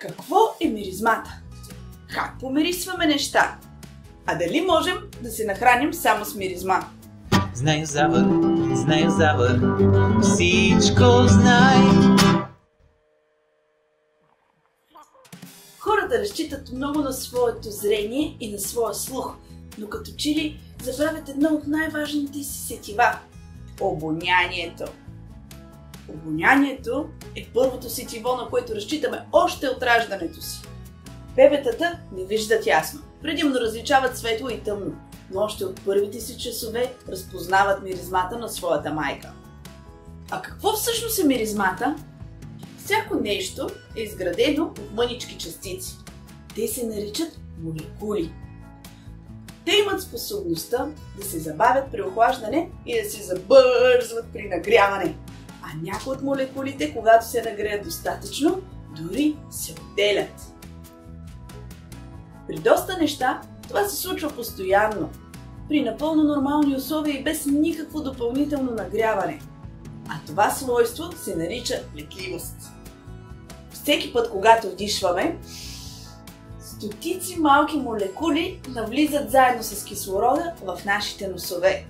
Какво е миризмата? Как помирисваме неща? А дали можем да се нахраним само с миризма? Знаю завър, всичко знай. Хората разчитат много на своето зрение и на своя слух, но като че ли забравят едно от най-важните си сетива – обонянието. Обонянието е първото сетиво, на което разчитаме още от раждането си. Бебетата не виждат ясно, предимно различават светло и тъмно, но още от първите си часове разпознават миризмата на своята майка. А какво всъщност е миризмата? Всяко нещо е изградено от мънички частици. Те се наричат молекули. Те имат способността да се забавят при охлаждане и да се забързват при нагряване. А някои от молекулите, когато се нагреят достатъчно, дори се отделят. При доста неща това се случва постоянно, при напълно нормални условия и без никакво допълнително нагряване. А това свойство се нарича летливост. Всеки път, когато вдишваме, стотици малки молекули навлизат заедно с кислорода в нашите носове.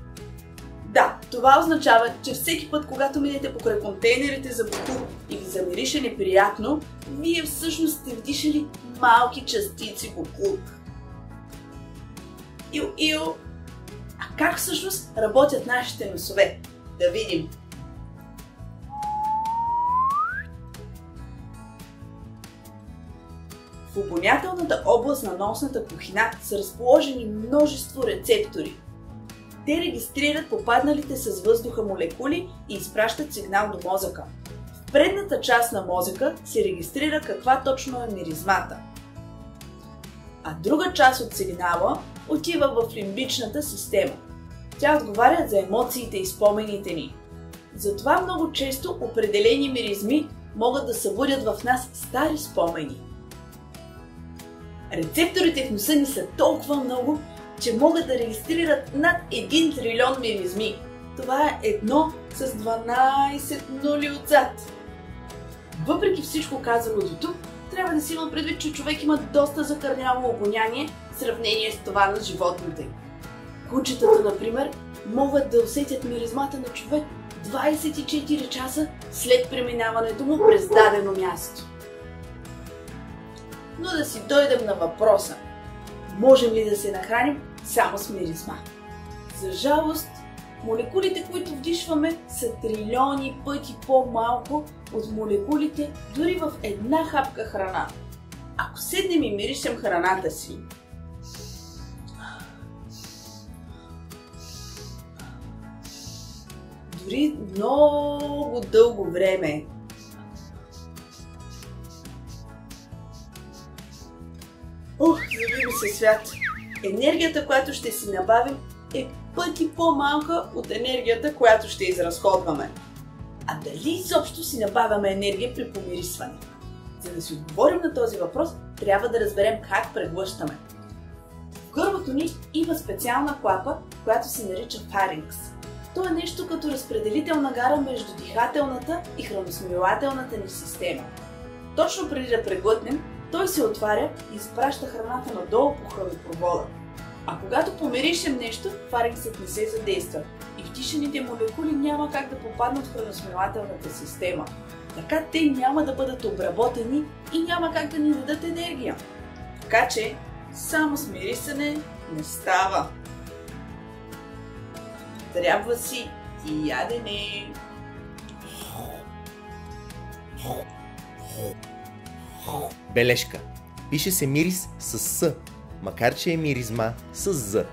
Да, това означава, че всеки път, когато минете покрай контейнерите за боклук и ви замирише неприятно, вие всъщност сте вдишали малки частици боклук. Ил. А как всъщност работят нашите носове? Да видим. В обонятелната област на носната пухина са разположени множество рецептори. Те регистрират попадналите с въздуха молекули и изпращат сигнал до мозъка. В предната част на мозъка се регистрира каква точно е миризмата. А друга част от сигнала отива в лимбичната система. Тя отговаря за емоциите и спомените ни. Затова много често определени миризми могат да събудят в нас стари спомени. Рецепторите в носа ни са толкова много, че могат да регистрират над 1 трилион миризми. Това е едно с 12 нули отзад. Въпреки всичко казано до тук, трябва да си има предвид, че човек има доста закърняло обоняние в сравнение с това на животните. Кучетата, например, могат да усетят миризмата на човек 24 часа след преминаването му през дадено място. Но да си дойдем на въпроса. Можем ли да се нахраним само с миризма? За жалост, молекулите, които вдишваме, са трилиони пъти по-малко от молекулите дори в една хапка храна. Ако седнем и миришем храната си, дори много дълго време, зави ми се свят! Енергията, която ще си набавим, е пъти по-малка от енергията, която ще изразходваме. А дали изобщо си набавяме енергия при помирисване? За да си отговорим на този въпрос, трябва да разберем как преглъщаме. В гърлото ни има специална клапа, която се нарича фарингс. То е нещо като разпределителна гара между дихателната и храносмилателната ни система. Точно преди да преглътнем, той се отваря и изпраща храната надолу по хранопровода. А когато помиришем нещо, фарингсът не се задейства и вдишаните молекули няма как да попаднат в храносмилателната система. Така те няма да бъдат обработени и няма как да ни дадат енергия. Така че само с мирисане не става. Трябва си и ядене. Бележка. Пише се мирис с С, макар че е миризма с З.